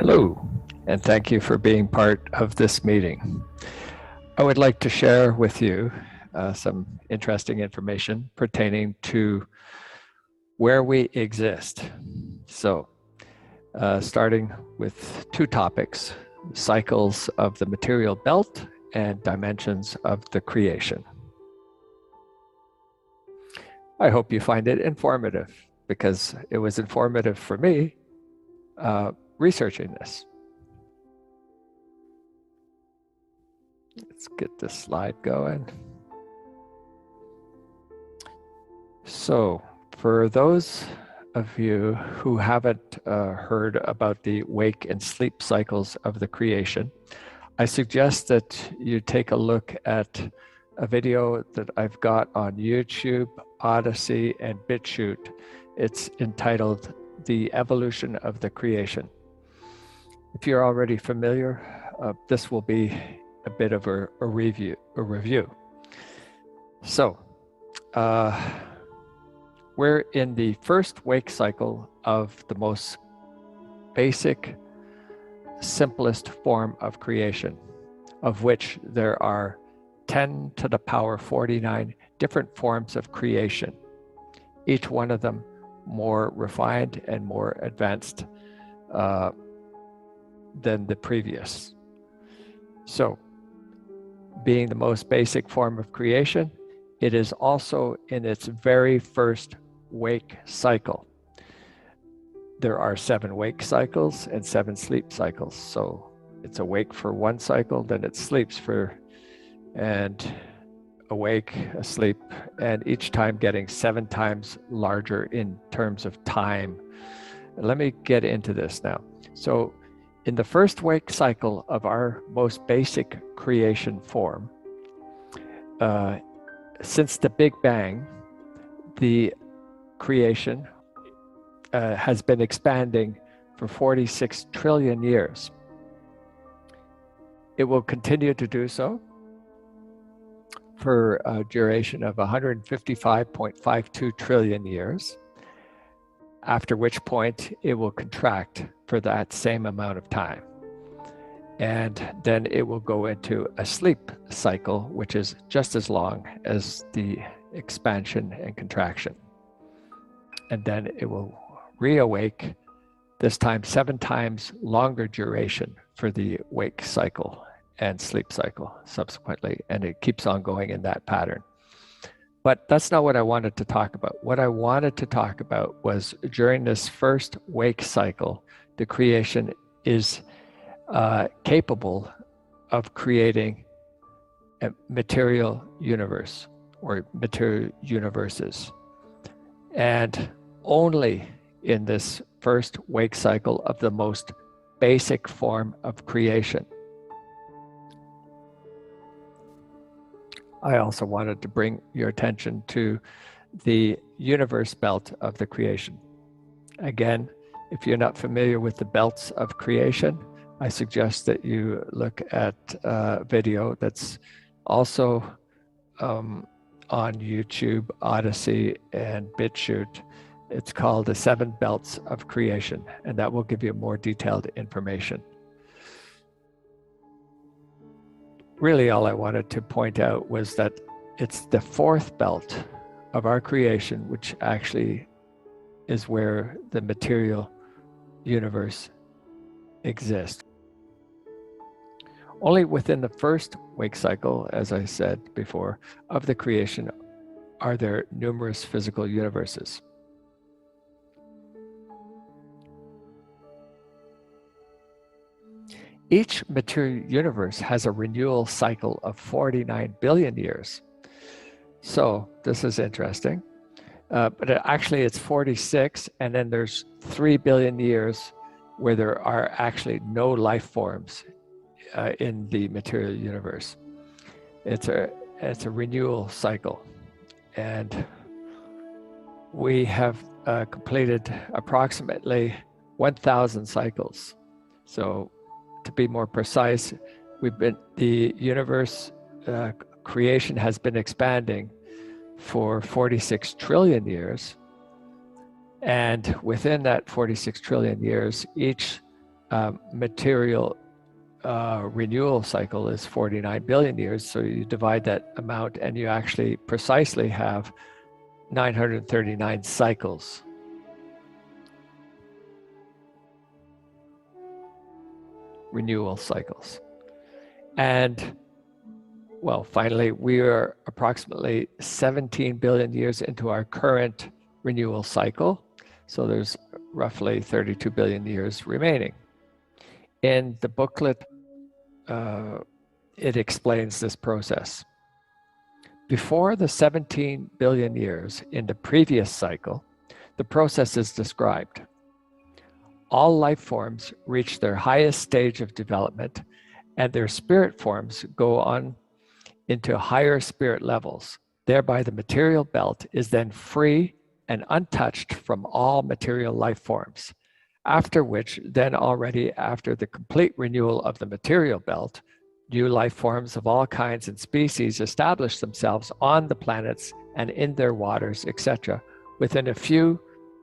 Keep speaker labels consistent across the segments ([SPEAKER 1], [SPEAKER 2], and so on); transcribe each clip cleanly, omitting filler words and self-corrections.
[SPEAKER 1] Hello, and thank you for being part of this meeting. I would like to share with you some interesting information pertaining to where we exist. So, starting with two topics, cycles of the material belt and dimensions of the creation. I hope you find it informative, because it was informative for me researching this. Let's get this slide going. So, for those of you who haven't heard about the wake and sleep cycles of the creation, I suggest that you take a look at a video that I've got on YouTube, Odyssey, and BitChute. It's entitled "The Evolution of the Creation." If you're already familiar, this will be a bit of a review. So, we're in the first wake cycle of the most basic, simplest form of creation, of which there are 10 to the power 49 different forms of creation, each one of them more refined and more advanced than the previous. So, being the most basic form of creation, it is also in its very first wake cycle. There are 7 wake cycles and 7 sleep cycles. So it's awake for one cycle, then it sleeps for, and awake, asleep, and each time getting 7 times larger in terms of time. Let me get into this now. So in the first wake cycle of our most basic creation form, since the Big Bang, the creation has been expanding for 46 trillion years. It will continue to do so for a duration of 155.52 trillion years, after which point it will contract for that same amount of time. And then it will go into a sleep cycle, which is just as long as the expansion and contraction. And then it will reawake, this time 7 times longer duration for the wake cycle and sleep cycle subsequently. And it keeps on going in that pattern. But that's not what I wanted to talk about. What I wanted to talk about was during this first wake cycle, the creation is capable of creating a material universe or material universes. And only in this first wake cycle of the most basic form of creation. I also wanted to bring your attention to the universe belt of the creation. Again, if you're not familiar with the belts of creation, I suggest that you look at a video that's also on YouTube, Odyssey, and BitChute. It's called The 7 Belts of Creation, and that will give you more detailed information. Really, all I wanted to point out was that it's the 4th belt of our creation, which actually is where the material universe exists. Only within the first wake cycle, as I said before, of the creation are there numerous physical universes. Each material universe has a renewal cycle of 49 billion years. So this is interesting. But actually it's 46, and then there's 3 billion years where there are actually no life forms in the material universe. It's a renewal cycle. And we have completed approximately 1,000 cycles. So to be more precise, the universe creation has been expanding for 46 trillion years. And within that 46 trillion years, each material renewal cycle is 49 billion years. So you divide that amount and you actually precisely have 939 cycles. Renewal cycles. And well, finally, we are approximately 17 billion years into our current renewal cycle. So there's roughly 32 billion years remaining. In the booklet, it explains this process. Before the 17 billion years in the previous cycle, the process is described. All life forms reach their highest stage of development, and their spirit forms go on into higher spirit levels. Thereby, the material belt is then free and untouched from all material life forms. After which, then already after the complete renewal of the material belt, new life forms of all kinds and species establish themselves on the planets and in their waters, etc., within a few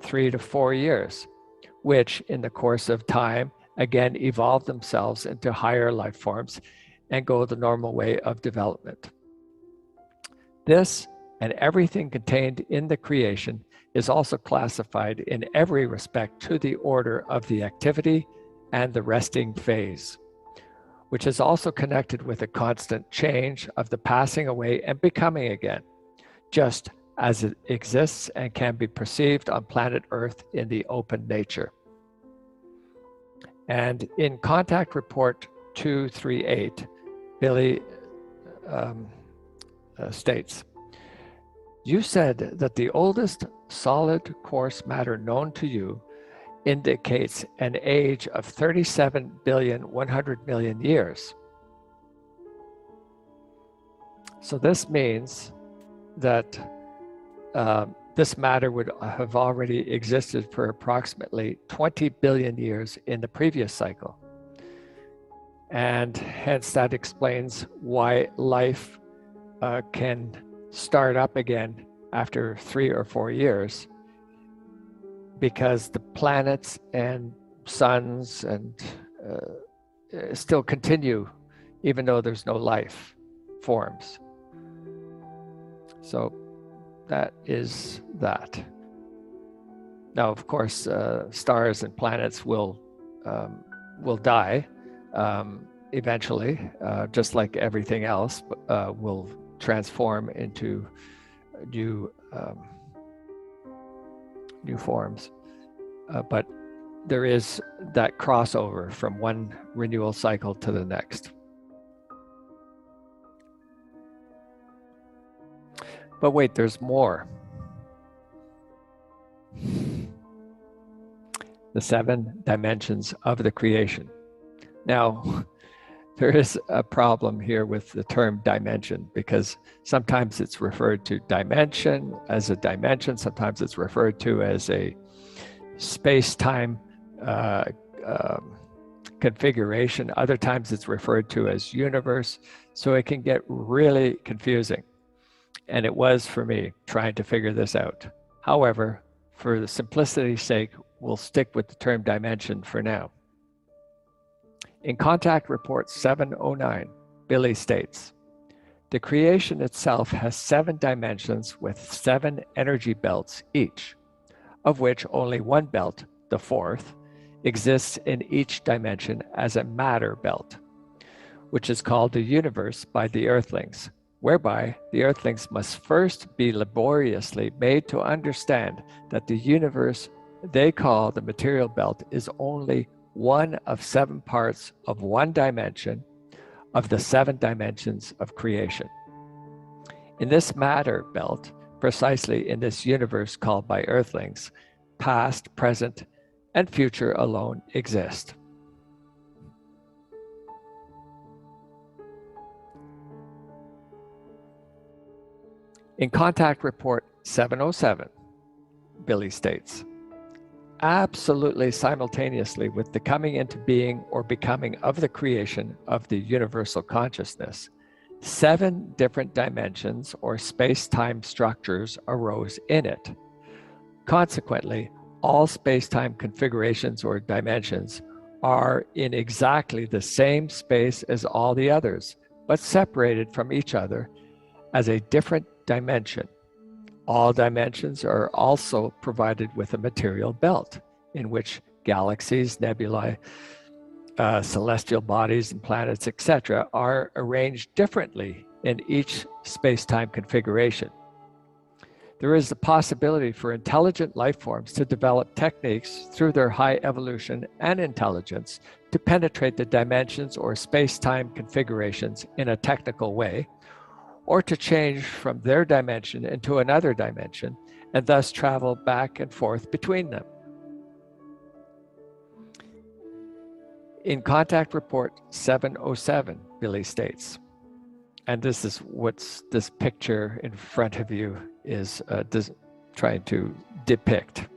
[SPEAKER 1] 3 to 4 years, which in the course of time, again, evolve themselves into higher life forms and go the normal way of development. This and everything contained in the creation is also classified in every respect to the order of the activity and the resting phase, which is also connected with a constant change of the passing away and becoming again, just as it exists and can be perceived on planet Earth in the open nature. And in Contact Report 238, Billy states, "You said that the oldest solid coarse matter known to you indicates an age of 37,100,000,000 years. So this means that this matter would have already existed for approximately 20 billion years in the previous cycle. And hence that explains why life can start up again after 3 or 4 years, because the planets and suns and still continue even though there's no life forms. So that is that. Now, of course, stars and planets will die eventually, just like everything else, will transform into new forms. But there is that crossover from one renewal cycle to the next. But wait, there's more. The 7 dimensions of the creation. Now, there is a problem here with the term dimension, because sometimes it's referred to dimension as a dimension, sometimes it's referred to as a space-time configuration, other times it's referred to as universe, so it can get really confusing. And it was for me trying to figure this out. However, for the simplicity's sake, we'll stick with the term dimension for now. In Contact Report 709, Billy states, "The creation itself has 7 dimensions with 7 energy belts each, of which only one belt, the 4th, exists in each dimension as a matter belt, which is called the universe by the Earthlings, whereby the Earthlings must first be laboriously made to understand that the universe they call the material belt is only one of 7 parts of one dimension of the 7 dimensions of creation. In this matter belt, precisely in this universe called by Earthlings, past, present, and future alone exist." In Contact Report 707, Billy states, "Absolutely simultaneously with the coming into being or becoming of the creation of the universal consciousness, 7 different dimensions or space-time structures arose in it. Consequently, all space-time configurations or dimensions are in exactly the same space as all the others, but separated from each other as a different dimension. All dimensions are also provided with a material belt in which galaxies, nebulae, celestial bodies and planets, etc., are arranged differently in each space-time configuration. There is the possibility for intelligent life forms to develop techniques through their high evolution and intelligence to penetrate the dimensions or space-time configurations in a technical way, or to change from their dimension into another dimension and thus travel back and forth between them. In Contact Report 707, Billy states, and this is what this picture in front of you is trying to depict.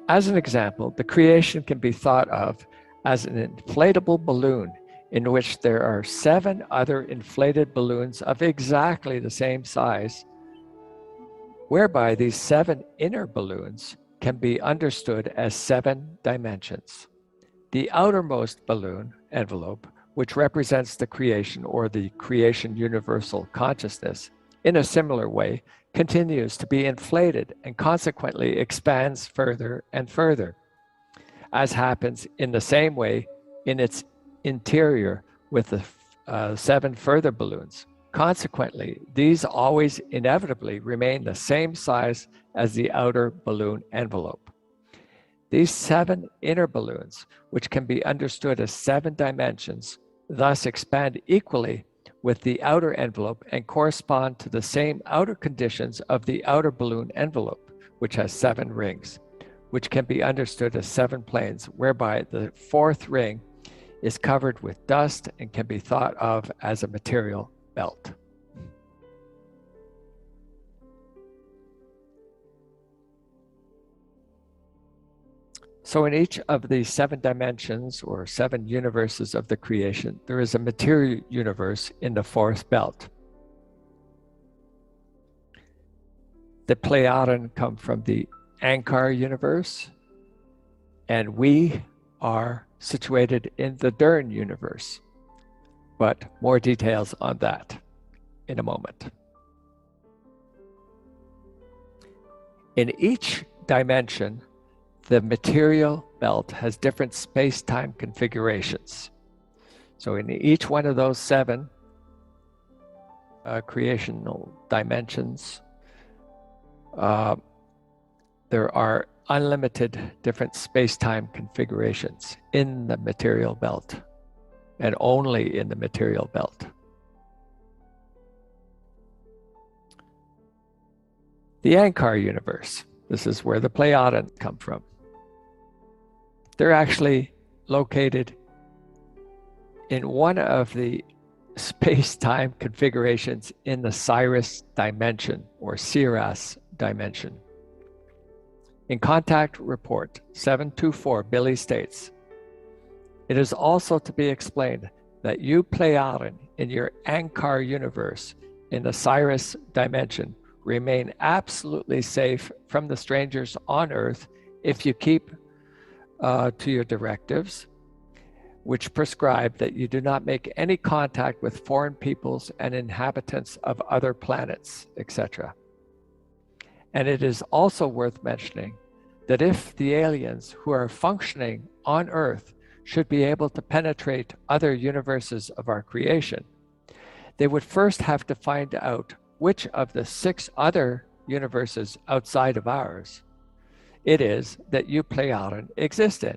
[SPEAKER 1] As an example, the creation can be thought of as an inflatable balloon in which there are 7 other inflated balloons of exactly the same size, whereby these 7 inner balloons can be understood as 7 dimensions. The outermost balloon envelope, which represents the creation or the creation universal consciousness, in a similar way, continues to be inflated and consequently expands further and further, as happens in the same way in its interior with the 7 further balloons. Consequently, these always inevitably remain the same size as the outer balloon envelope. These 7 inner balloons, which can be understood as 7 dimensions, thus expand equally with the outer envelope and correspond to the same outer conditions of the outer balloon envelope, which has 7 rings, which can be understood as 7 planes, whereby the 4th ring is covered with dust and can be thought of as a material belt. So in each of the 7 dimensions or 7 universes of the creation, there is a material universe in the 4th belt. The Pleiadian come from the Ankar universe, and we are situated in the therein universe. But more details on that in a moment. In each dimension, the material belt has different space-time configurations. So in each one of those 7 creational dimensions, there are unlimited different space-time configurations in the material belt, and only in the material belt. The Ankar universe, this is where the Pleiadians come from. They're actually located in one of the space-time configurations in the Sirius dimension or Sirius dimension. In Contact Report 724, Billy states, "It is also to be explained that you Pleiadian in your Ankar universe in the Sirius dimension remain absolutely safe from the strangers on Earth if you keep to your directives, which prescribe that you do not make any contact with foreign peoples and inhabitants of other planets, etc. And it is also worth mentioning that if the aliens who are functioning on Earth should be able to penetrate other universes of our creation, they would first have to find out which of the 6 other universes outside of ours it is that you Pleiadian exist in.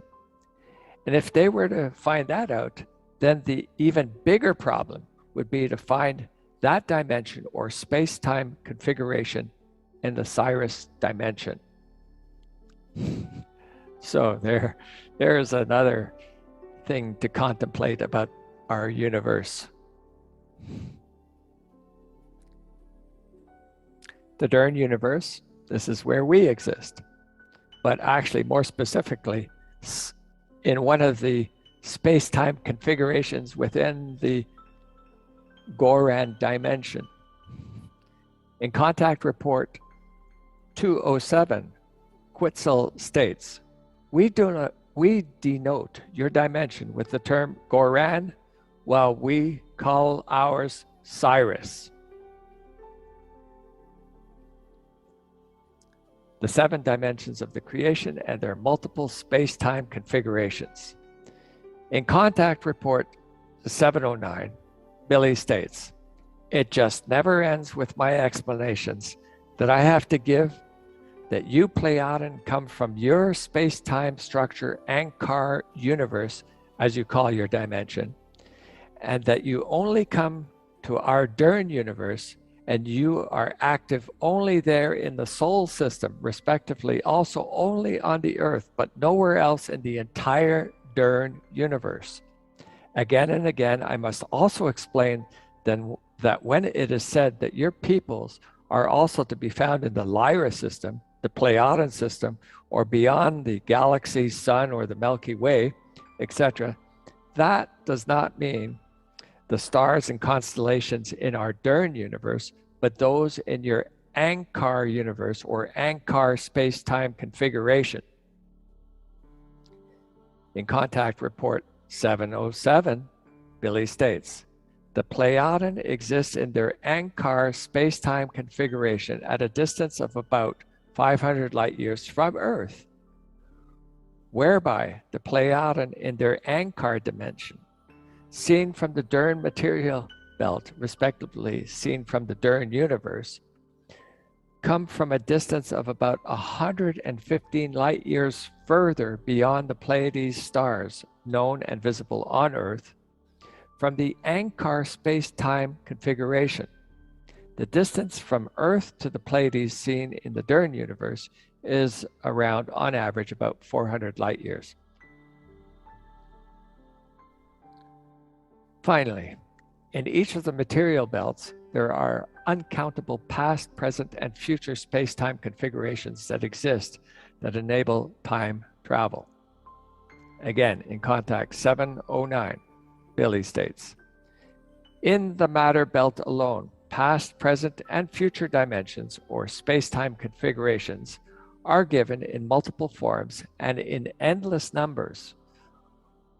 [SPEAKER 1] And if they were to find that out, then the even bigger problem would be to find that dimension or space-time configuration in the Sirius dimension." So there's another thing to contemplate about our universe. The therein universe, this is where we exist. But actually, more specifically, in one of the space-time configurations within the Goran dimension. In Contact Report 207, Quetzal states, we do we denote your dimension with the term Goran, while we call ours Cyrus. The 7 dimensions of the creation and their multiple space-time configurations. In Contact Report 709, Billy states, "It just never ends with my explanations that I have to give that you Pleiadian come from your space-time structure Ankar universe, as you call your dimension, and that you only come to our Dern universe, and you are active only there in the Sol system, respectively, also only on the Earth, but nowhere else in the entire Dern universe. Again and again, I must also explain then that when it is said that your peoples are also to be found in the Lyra system, the Pleiadian system, or beyond the galaxy, sun, or the Milky Way, etc., that does not mean the stars and constellations in our Dern universe, but those in your Ankar universe or Ankar space-time configuration." In Contact Report 707, Billy states, "The Pleiadian exists in their Ankar space-time configuration at a distance of about 500 light years from Earth, whereby the Pleiadian in their Ankar dimension, seen from the Dern material belt, respectively seen from the Dern universe, come from a distance of about 115 light years further beyond the Pleiades stars known and visible on Earth from the Ankar space-time configuration. The distance from Earth to the Pleiades seen in the Dern universe is around, on average, about 400 light years." Finally, in each of the material belts, there are uncountable past, present, and future space-time configurations that exist that enable time travel. Again, in Contact 709, Billy states, "In the matter belt alone, past, present, and future dimensions or space-time configurations are given in multiple forms and in endless numbers,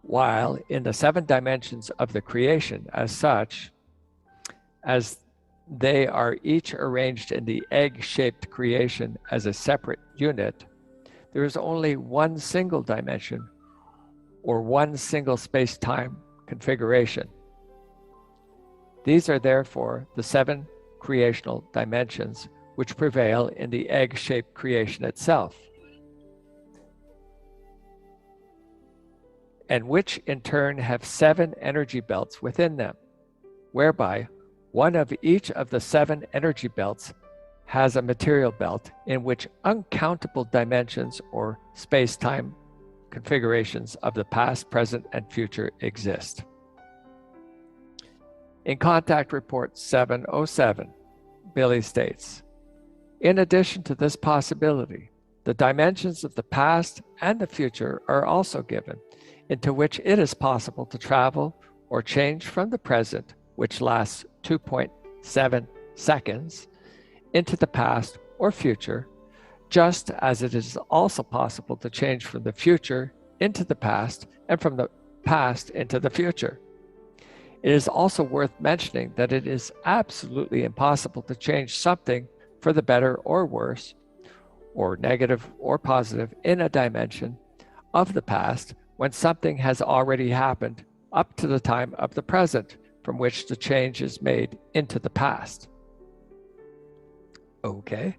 [SPEAKER 1] while in the 7 dimensions of the creation as such, as they are each arranged in the egg-shaped creation as a separate unit, there is only one single dimension or one single space-time configuration. These are therefore the 7 creational dimensions which prevail in the egg-shaped creation itself, and which in turn have 7 energy belts within them, whereby one of each of the 7 energy belts has a material belt in which uncountable dimensions or space-time configurations of the past, present, and future exist." In Contact Report 707, Billy states, "In addition to this possibility, the dimensions of the past and the future are also given, into which it is possible to travel or change from the present, which lasts 2.7 seconds, into the past or future, just as it is also possible to change from the future into the past and from the past into the future. It is also worth mentioning that it is absolutely impossible to change something for the better or worse, or negative or positive in a dimension of the past when something has already happened up to the time of the present from which the change is made into the past." Okay.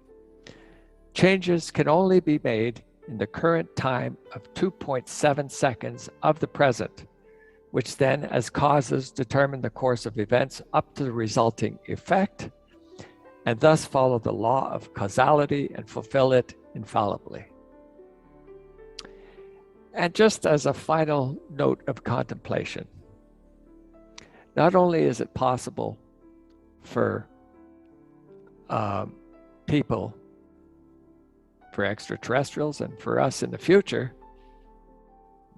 [SPEAKER 1] Changes can only be made in the current time of 2.7 seconds of the present, which then as causes determine the course of events up to the resulting effect, and thus follow the law of causality and fulfill it infallibly. And just as a final note of contemplation, not only is it possible for people, for extraterrestrials and for us in the future,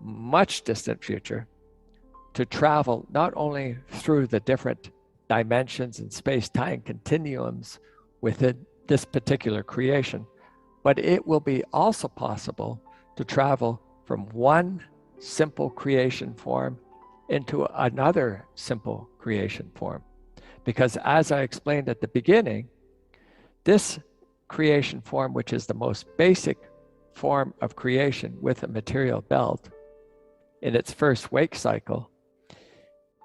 [SPEAKER 1] much distant future, to travel not only through the different dimensions and space-time continuums within this particular creation, but it will be also possible to travel from one simple creation form into another simple creation form. Because as I explained at the beginning, this creation form, which is the most basic form of creation with a material belt in its first wake cycle,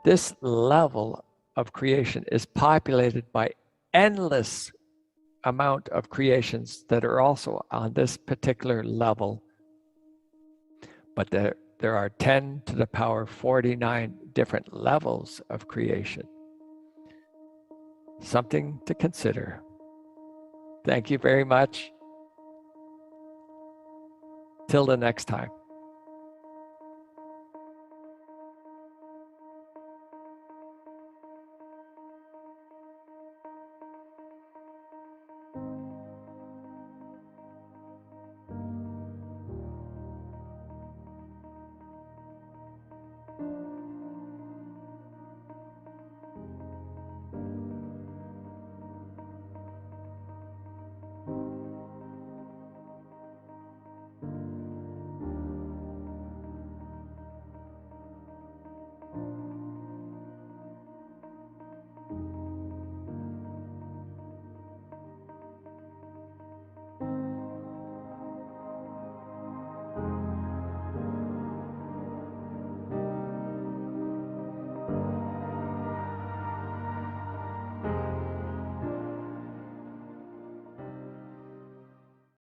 [SPEAKER 1] this level of creation is populated by endless amount of creations that are also on this particular level. But there are 10 to the power 49 different levels of creation. Something to consider. Thank you very much. Till the next time.